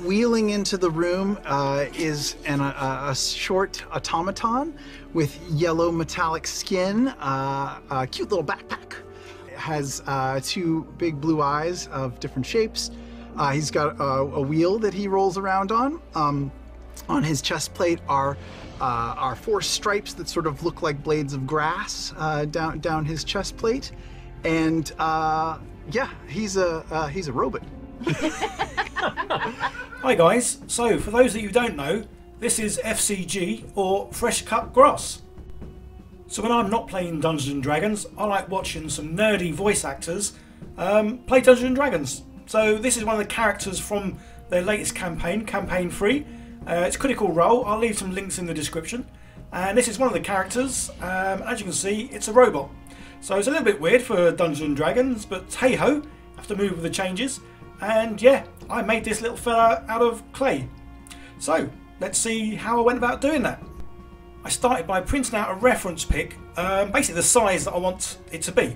Wheeling into the room is a short automaton with yellow metallic skin, a cute little backpack. It has two big blue eyes of different shapes. He's got a wheel that he rolls around on. On his chest plate are four stripes that sort of look like blades of grass down his chest plate, and yeah, he's a robot. Hi guys, so for those that you don't know, this is FCG or Fresh Cut Grass. So when I'm not playing Dungeons and Dragons, I like watching some nerdy voice actors play Dungeons and Dragons. So this is one of the characters from their latest campaign, Campaign 3. It's Critical Role. I'll leave some links in the description. And this is one of the characters. As you can see, it's a robot. So it's a little bit weird for Dungeons and Dragons, but hey ho, have to move with the changes. And yeah, I made this little fella out of clay. So let's see how I went about doing that. I started by printing out a reference pic, basically the size that I want it to be.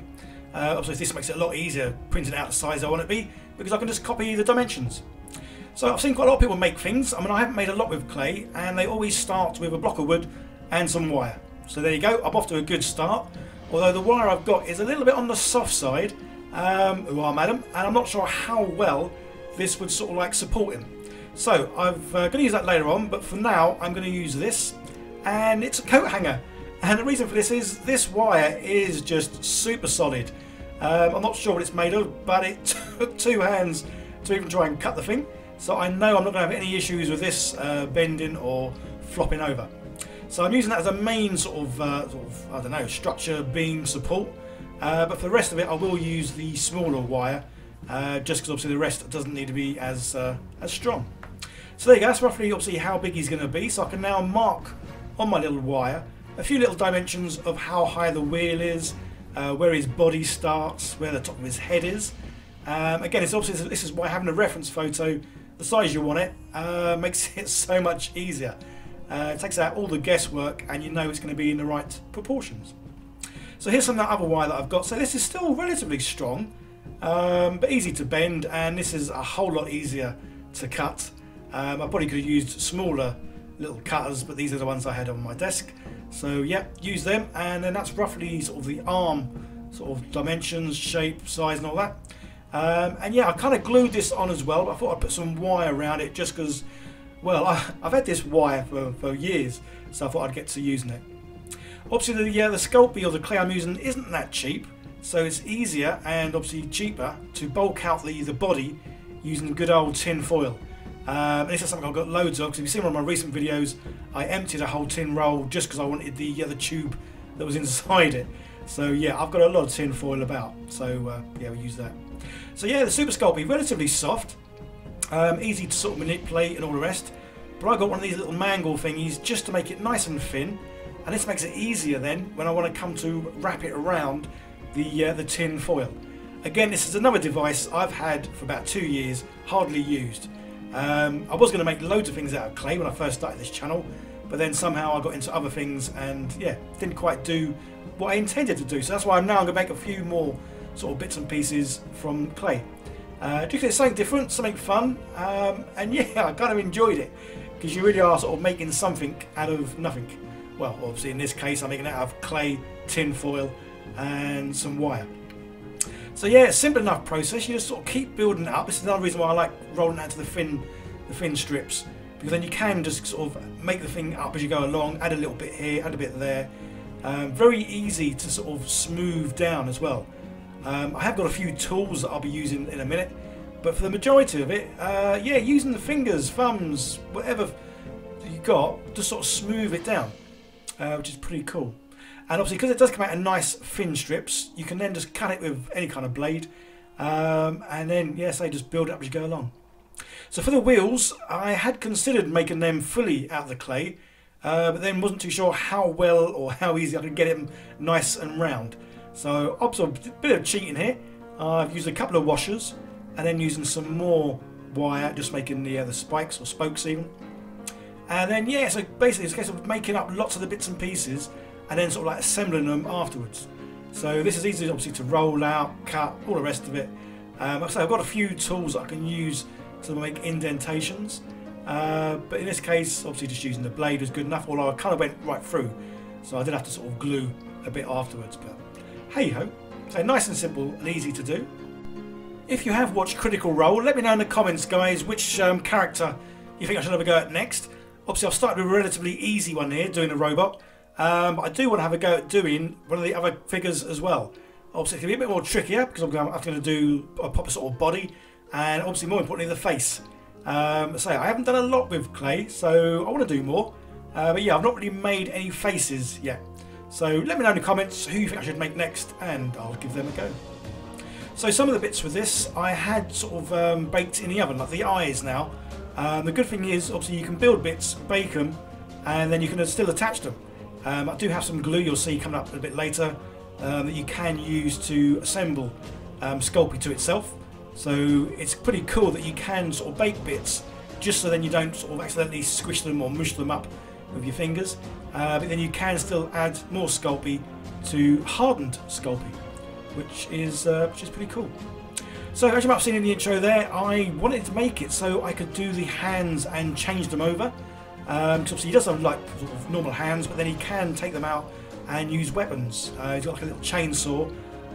Obviously this makes it a lot easier printing out the size I want it to be, because I can just copy the dimensions. So I've seen quite a lot of people make things. I mean, I haven't made a lot with clay, and they always start with a block of wood and some wire. So there you go, I'm off to a good start. Although the wire I've got is a little bit on the soft side, madam, and I'm not sure how well this would sort of like support him. So I'm going to use that later on, but for now I'm going to use this, and it's a coat hanger. And the reason for this is this wire is just super solid. I'm not sure what it's made of, but it took 2 hands to even try and cut the thing. So I know I'm not going to have any issues with this bending or flopping over. So I'm using that as a main sort of I don't know, structure, beam, support. But for the rest of it, I will use the smaller wire, just because obviously the rest doesn't need to be as strong. So there you go, that's roughly obviously how big he's going to be. So I can now mark on my little wire a few little dimensions of how high the wheel is, where his body starts, where the top of his head is. Again, it's obviously this is why having a reference photo, the size you want it, makes it so much easier. It takes out all the guesswork, and you know it's going to be in the right proportions. So here's some of that other wire that I've got. So this is still relatively strong, but easy to bend, and this is a whole lot easier to cut. I probably could have used smaller little cutters, but these are the ones I had on my desk. So yeah, use them, and then that's roughly sort of the arm sort of dimensions, shape, size and all that. And yeah, I kind of glued this on as well, but I thought I'd put some wire around it just because, well, I've had this wire for years, so I thought I'd get to using it. Obviously the Sculpey or the clay I'm using isn't that cheap, so it's easier and obviously cheaper to bulk out the body using good old tin foil. This is something I've got loads of, because if you've seen one of my recent videos, I emptied a whole tin roll just because I wanted the tube that was inside it. So yeah, I've got a lot of tin foil about, so yeah, we use that. So yeah, the Super Sculpey, relatively soft, easy to sort of manipulate and all the rest, but I got one of these little mangle thingies just to make it nice and thin, and this makes it easier then when I want to come to wrap it around the tin foil. Again, this is another device I've had for about 2 years, hardly used. I was going to make loads of things out of clay when I first started this channel, but then somehow I got into other things and yeah, didn't quite do what I intended to do. So that's why I'm now going to make a few more sort of bits and pieces from clay. Just it's something different, something fun, and yeah, I kind of enjoyed it, because you really are sort of making something out of nothing. Well, obviously in this case I'm making it out of clay, tin foil and some wire. So yeah, it's a simple enough process. You just sort of keep building it up. This is another reason why I like rolling out to the thin strips, because then you can just sort of make the thing up as you go along, add a little bit here, add a bit there. Very easy to sort of smooth down as well. I have got a few tools that I'll be using in a minute, but for the majority of it, yeah, using the fingers, thumbs, whatever you got, just sort of smooth it down, which is pretty cool. And obviously, because it does come out in nice thin strips, you can then just cut it with any kind of blade, and then, yeah, say just build it up as you go along. So for the wheels, I had considered making them fully out of the clay, but then wasn't too sure how well or how easy I could get them nice and round. So obviously a bit of cheating here. I've used a couple of washers, and then using some more wire, just making the spikes or spokes even. And then yeah, so basically it's a case of making up lots of the bits and pieces, and then sort of like assembling them afterwards. So this is easy obviously to roll out, cut, all the rest of it. Like I say, I've got a few tools that I can use to make indentations. But in this case, obviously just using the blade was good enough, although I kind of went right through, so I did have to sort of glue a bit afterwards. But hey ho, so nice and simple and easy to do. If you have watched Critical Role, let me know in the comments, guys, which character you think I should have a go at next. Obviously, I've started with a relatively easy one here, doing a robot. But I do want to have a go at doing one of the other figures as well. Obviously, it's going to be a bit more trickier because I'm going to do a proper sort of body, and obviously more importantly the face. So I haven't done a lot with clay, so I want to do more. But yeah, I've not really made any faces yet. So let me know in the comments who you think I should make next, and I'll give them a go. So some of the bits with this I had sort of baked in the oven, like the eyes now. The good thing is, obviously, you can build bits, bake them, and then you can still attach them. I do have some glue you'll see coming up a bit later that you can use to assemble Sculpey to itself. So it's pretty cool that you can sort of bake bits just so then you don't sort of accidentally squish them or mush them up with your fingers. But then you can still add more Sculpey to hardened Sculpey, which is pretty cool. So as you might have seen in the intro there, I wanted to make it so I could do the hands and change them over. Because obviously he does have like sort of normal hands, but then he can take them out and use weapons. He's got like a little chainsaw,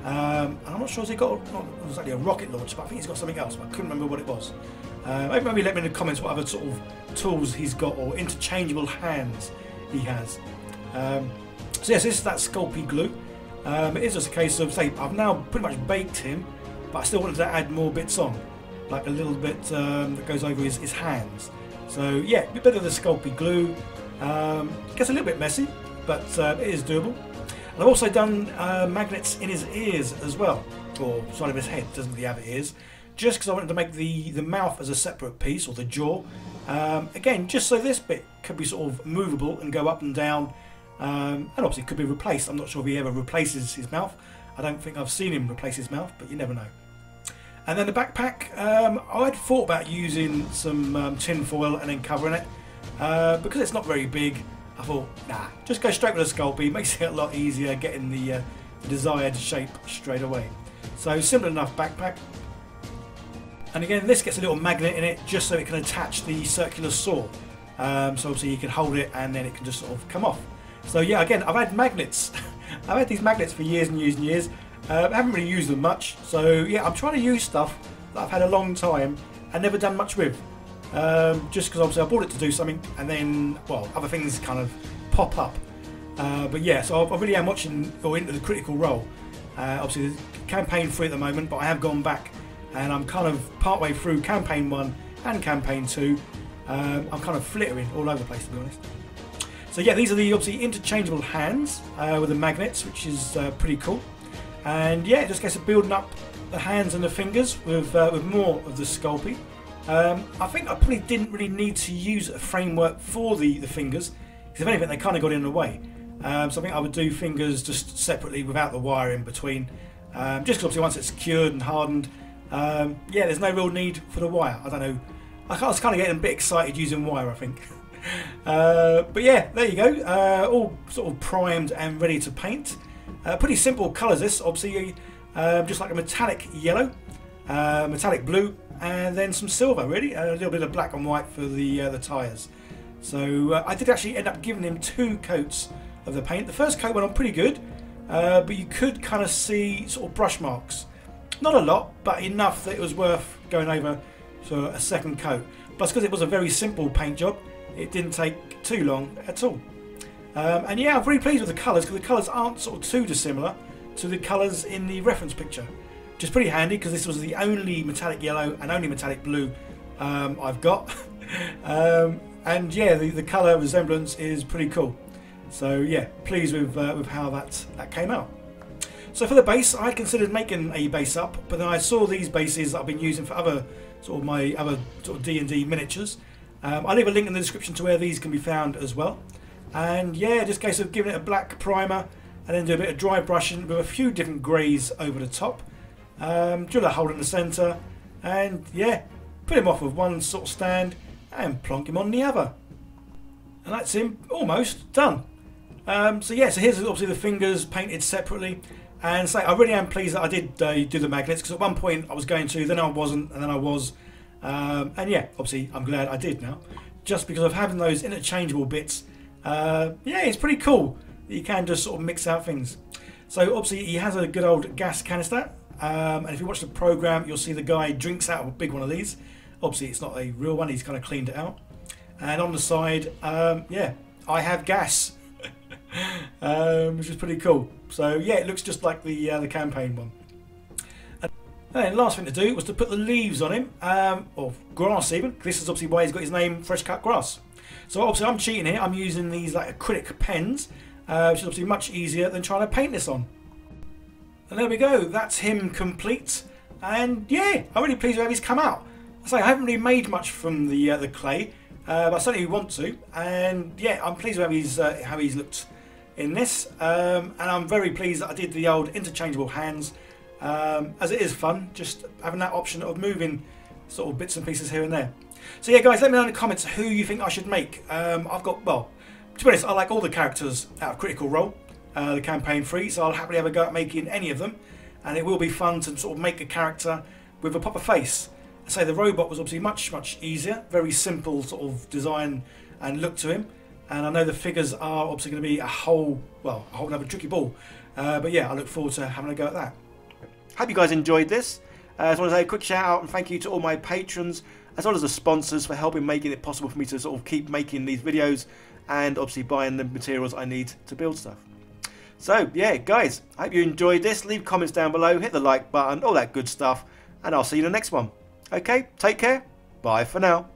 and I'm not sure if he got not exactly a rocket launcher, but I think he's got something else, but I couldn't remember what it was. Maybe let me in the comments what other sort of tools he's got or interchangeable hands he has. So yes, this is that Sculpey glue. It is just a case of, say, I've now pretty much baked him, but I still wanted to add more bits on, like a little bit that goes over his hands. So yeah, a bit of the Sculpey glue. Gets a little bit messy, but it is doable. And I've also done magnets in his ears as well, or side of his head, doesn't really have ears, just because I wanted to make the mouth as a separate piece, or the jaw. Again, just so this bit could be sort of movable and go up and down, and obviously it could be replaced. I'm not sure if he ever replaces his mouth. I don't think I've seen him replace his mouth, but you never know. And then the backpack, I'd thought about using some tin foil and then covering it. Because it's not very big, I thought, nah, just go straight with a Sculpey. Makes it a lot easier getting the desired shape straight away. So simple enough backpack. And again, this gets a little magnet in it just so it can attach the circular saw. So obviously you can hold it and then it can just sort of come off. So yeah, again, I've had magnets. I've had these magnets for years and years and years. I haven't really used them much, so yeah, I'm trying to use stuff that I've had a long time and never done much with. Just because obviously I bought it to do something, and then, well, other things kind of pop up. But yeah, so I really am watching or into the Critical Role. Obviously, there's campaign 3 at the moment, but I have gone back and I'm kind of partway through campaign 1 and campaign 2. I'm kind of flittering all over the place, to be honest. So yeah, these are the obviously interchangeable hands with the magnets, which is pretty cool. And yeah, it just gets to building up the hands and the fingers with more of the Sculpey. I think I probably didn't really need to use a framework for the fingers, because if anything they kind of got in the way. So I think I would do fingers just separately without the wire in between. Just because obviously once it's cured and hardened, yeah, there's no real need for the wire. I don't know, I was kind of getting a bit excited using wire, I think. But yeah, there you go, all sort of primed and ready to paint. Pretty simple colours this, obviously, just like a metallic yellow, metallic blue, and then some silver, really, and a little bit of black and white for the tyres. So I did actually end up giving him 2 coats of the paint. The first coat went on pretty good, but you could kind of see sort of brush marks. Not a lot, but enough that it was worth going over for a second coat. Plus, because it was a very simple paint job, it didn't take too long at all. And yeah, I'm really pleased with the colours, because the colours aren't sort of too dissimilar to the colours in the reference picture, which is pretty handy because this was the only metallic yellow and only metallic blue I've got. And yeah, the colour resemblance is pretty cool. So yeah, pleased with how that came out. So for the base, I considered making a base up, but then I saw these bases that I've been using for other sort of my other sort of D&D miniatures. I'll leave a link in the description to where these can be found as well. And yeah, just a case of giving it a black primer and then do a bit of dry brushing with a few different greys over the top. Drill a hole in the centre, and yeah, put him off with one sort of stand and plonk him on the other. And that's him almost done. So yeah, so here's obviously the fingers painted separately. And so I really am pleased that I did do the magnets, because at one point I was going to, then I wasn't, and then I was. And yeah, obviously I'm glad I did now, just because of having those interchangeable bits. Yeah, it's pretty cool that you can just sort of mix out things. So obviously he has a good old gas canister, and if you watch the program you'll see the guy drinks out of a big one of these. Obviously it's not a real one, he's kind of cleaned it out. And on the side, yeah, I have gas, which is pretty cool. So yeah, it looks just like the campaign one. And then last thing to do was to put the leaves on him, or grass even. This is obviously why he's got his name, Fresh Cut Grass. So obviously I'm cheating here. I'm using these like acrylic pens, which is obviously much easier than trying to paint this on. And there we go. That's him complete. And yeah, I'm really pleased with how he's come out. I say I haven't really made much from the clay, but I certainly want to. And yeah, I'm pleased with how he's looked in this. And I'm very pleased that I did the old interchangeable hands. As it is fun just having that option of moving sort of bits and pieces here and there. So yeah guys, let me know in the comments who you think I should make. I've got, well, to be honest, I like all the characters out of Critical Role, the campaign 3, so I'll happily have a go at making any of them, and it will be fun to sort of make a character with a proper face. I say the robot was obviously much easier, very simple sort of design and look to him, and I know the figures are obviously going to be a whole another tricky ball, but yeah, I look forward to having a go at that. Hope you guys enjoyed this. I just want to say a quick shout out and thank you to all my patrons as well as the sponsors for helping making it possible for me to sort of keep making these videos and obviously buying the materials I need to build stuff. So yeah guys, I hope you enjoyed this. Leave comments down below, hit the like button, all that good stuff, and I'll see you in the next one. Okay, take care, bye for now.